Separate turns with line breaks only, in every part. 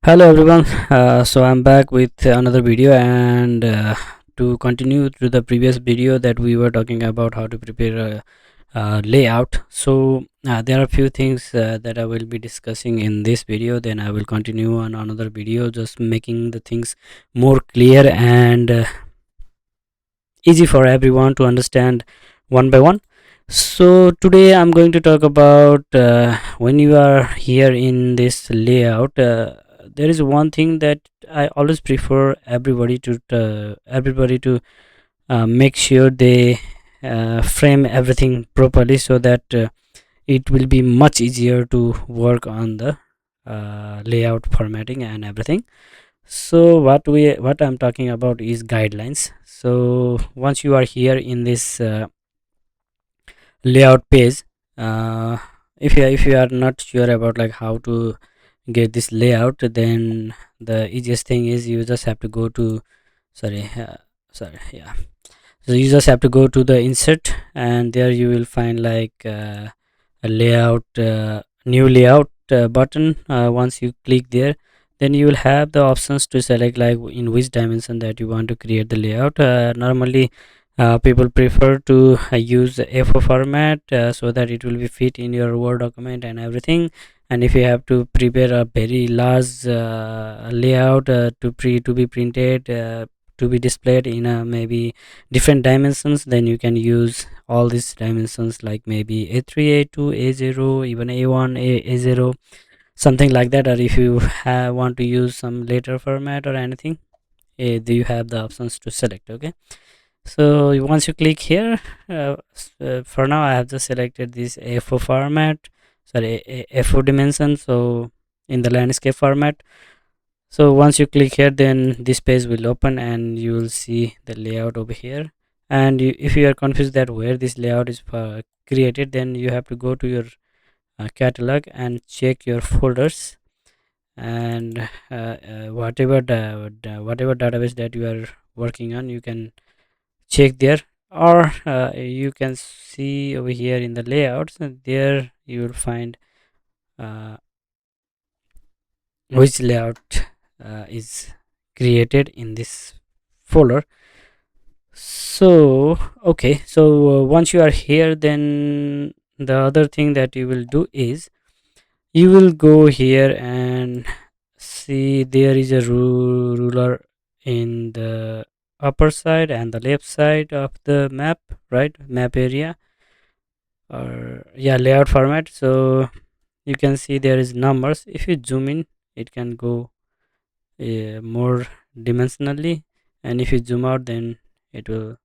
Hello everyone, so I'm back with another video, and to continue to the previous video that we were talking about how to prepare a layout. There are a few things that I will be discussing in this video. Then I will continue on another video, just making the things more clear and easy for everyone to understand one by one. So today I'm going to talk about when you are here in this layout, there is one thing that I always prefer everybody to make sure they frame everything properly, so that it will be much easier to work on the layout formatting and everything. So what I'm talking about is guidelines. So once you are here in this layout page, uh, if you are not sure about like how to get this layout, then the easiest thing is you just have to go to sorry sorry yeah so you just have to go to the insert, and there you will find like a layout new layout button. Once you click there, then you will have the options to select like in which dimension that you want to create the layout. Normally people prefer to use the A4 format, so that it will be fit in your Word document and everything. And if you have to prepare a very large layout to be printed, to be displayed in maybe different dimensions, then you can use all these dimensions like maybe A3, A2, A0, even A1, A0, something like that. Or if you want to use some later format or anything, you have the options to select. Okay, so once you click here, for now I have just selected this A4 format, sorry, A4 dimension, so in the landscape format. So once you click here, then this page will open and you will see the layout over here. And if you are confused that where this layout is created, then you have to go to your catalog and check your folders, and whatever database that you are working on, you can check there. Or you can see over here in the layouts, and there you will find uh, which layout is created in this folder. So okay, so once you are here, then the other thing that you will do is you will go here and see there is a ruler in the upper side and the left side of the map, right? Map area, or yeah, layout format. So you can see there is numbers. If you zoom in, it can go more dimensionally, and if you zoom out, then it will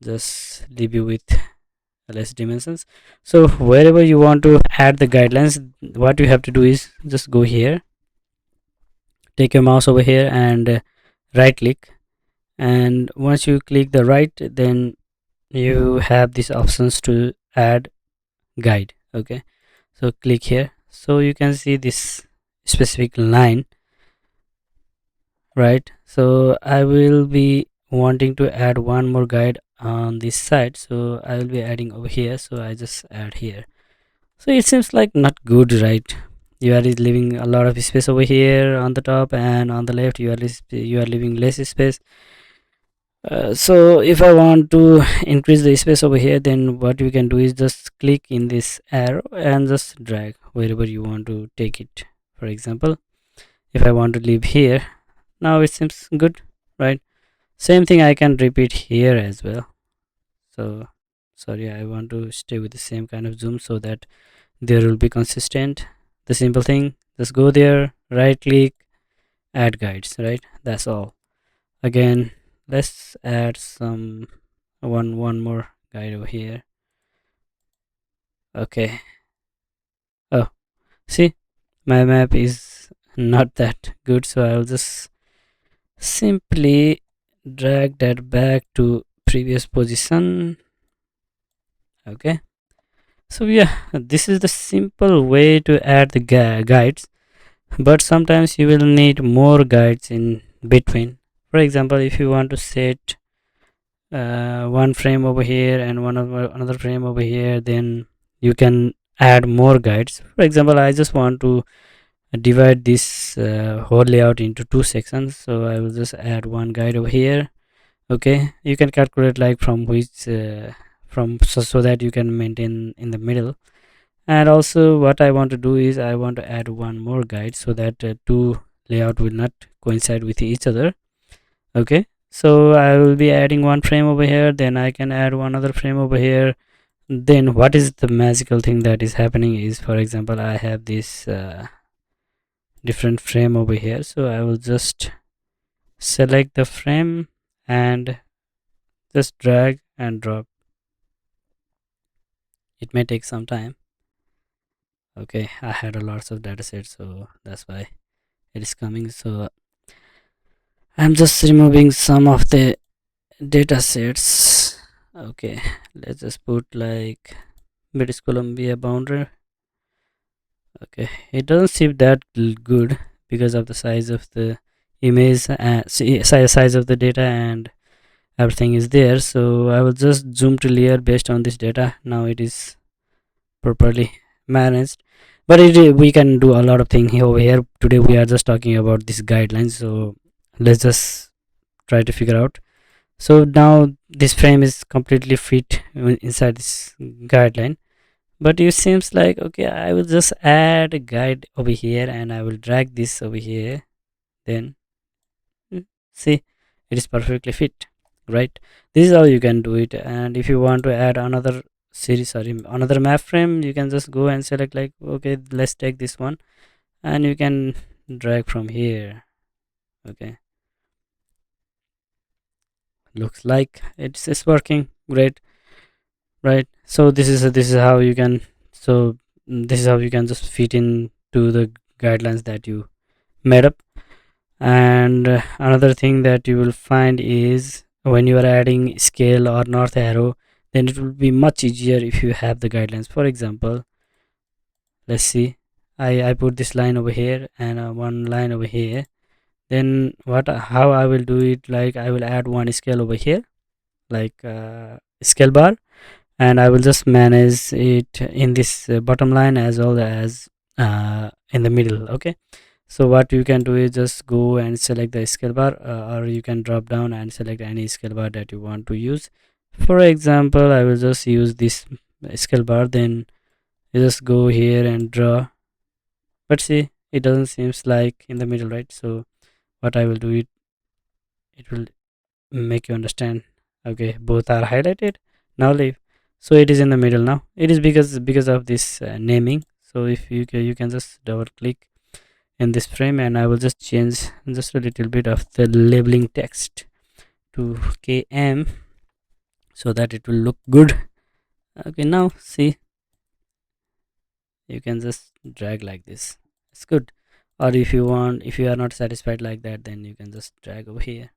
just leave you with less dimensions. So wherever you want to add the guidelines, what you have to do is just go here, take your mouse over here, and right click. And once you click the right, then you have these options to add guide. Okay, so click here, so you can see this specific line, right? So I will be wanting to add one more guide on this side, so I will be adding over here, so I just add here. So it seems like not good, right? You are leaving a lot of space over here on the top, and on the left you are leaving less space. So if I want to increase the space over here, then what you can do is just click in this arrow and just drag wherever you want to take it. For example, if I want to leave here, now it seems good, right? Same thing I can repeat here as well. So sorry, I want to stay with the same kind of zoom so that there will be consistent. The simple thing, just go there, right click, add guides, right? That's all. Again, let's add some one more guide over here. Okay, oh, see, my map is not that good, so I'll just simply drag that back to previous position. Okay, so yeah, this is the simple way to add the guides, but sometimes you will need more guides in between. For example, if you want to set one frame over here and another frame over here, then you can add more guides. For example, I just want to divide this whole layout into two sections. So I will just add one guide over here. Okay, you can calculate like from which from so that you can maintain in the middle. And also what I want to do is I want to add one more guide so that two layout will not coincide with each other. Okay, so I will be adding one frame over here, then I can add one other frame over here. Then what is the magical thing that is happening is, for example, I have this different frame over here, so I will just select the frame and just drag and drop. It may take some time. Okay, I had a lots of data sets, so that's why it is coming. So I'm just removing some of the data sets. Okay, let's just put like British Columbia boundary. Okay, it doesn't seem that good because of the size of the image, size of the data, and everything is there. So I will just zoom to layer based on this data. Now it is properly managed, but we can do a lot of things over here. Today we are just talking about this guidelines, so let's just try to figure out. So now this frame is completely fit inside this guideline, but it seems like, okay, I will just add a guide over here and I will drag this over here. Then see, it is perfectly fit, right? This is how you can do it. And if you want to add another another map frame, you can just go and select like, okay, let's take this one, and you can drag from here. Okay, looks like it's working great, right? So this is how you can, so this is how you can just fit into the guidelines that you made up. And another thing that you will find is when you are adding scale or north arrow, then it will be much easier if you have the guidelines. For example, let's see, I put this line over here and one line over here. Then how I will do it, like I will add one scale over here, like scale bar, and I will just manage it in this bottom line as well as in the middle. Okay, so what you can do is just go and select the scale bar, or you can drop down and select any scale bar that you want to use. For example, I will just use this scale bar. Then you just go here and draw, but see, it doesn't seems like in the middle, right? So what I will do, it will make you understand. Okay, both are highlighted. Now leave. So it is in the middle now. It is because of this naming. So if you can just double click in this frame, and I will just change just a little bit of the labeling text to KM so that it will look good. Okay, now see, you can just drag like this. It's good. Or if you are not satisfied like that, then you can just drag over here.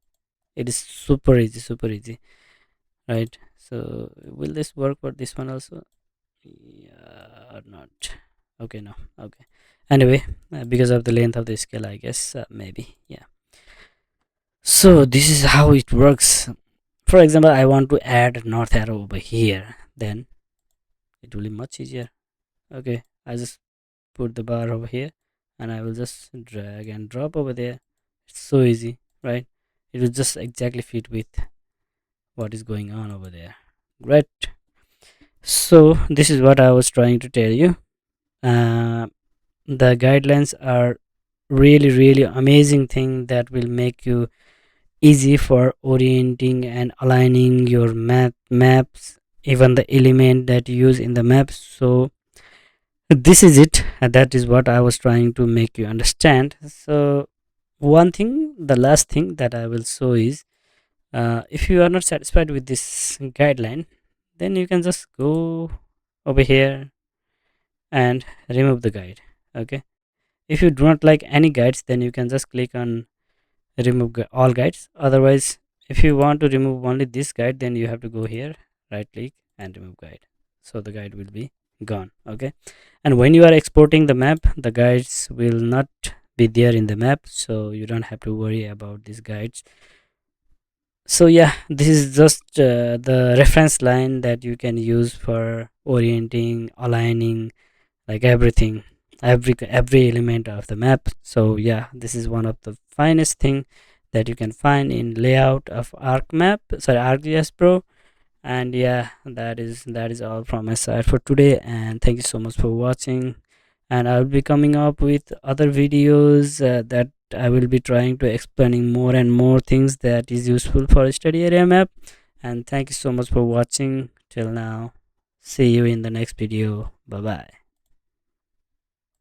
It is super easy, right? So will this work for this one also? Yeah, or not? Okay, no. Okay, anyway, because of the length of the scale, I guess maybe, yeah. So this is how it works. For example, I want to add north arrow over here, then it will be much easier. Okay, I just put the bar over here and I will just drag and drop over there. It's so easy, right? It will just exactly fit with what is going on over there. Great. So this is what I was trying to tell you. The guidelines are really amazing thing that will make you easy for orienting and aligning your maps, even the element that you use in the maps. So this is it, and that is what I was trying to make you understand. So one thing, the last thing that I will show is, if you are not satisfied with this guideline, then you can just go over here and remove the guide. Okay, if you do not like any guides, then you can just click on remove all guides. Otherwise, if you want to remove only this guide, then you have to go here, right click and remove guide, so the guide will be gone. Okay, and when you are exporting the map, the guides will not be there in the map, so you don't have to worry about these guides. So yeah, this is just the reference line that you can use for orienting, aligning, like everything. every element of the map. So yeah, this is one of the finest thing that you can find in layout of ArcGIS Pro. And yeah, that is all from my side for today, and thank you so much for watching. And I'll be coming up with other videos that I will be trying to explaining more and more things that is useful for study area map. And thank you so much for watching till now. See you in the next video. Bye bye.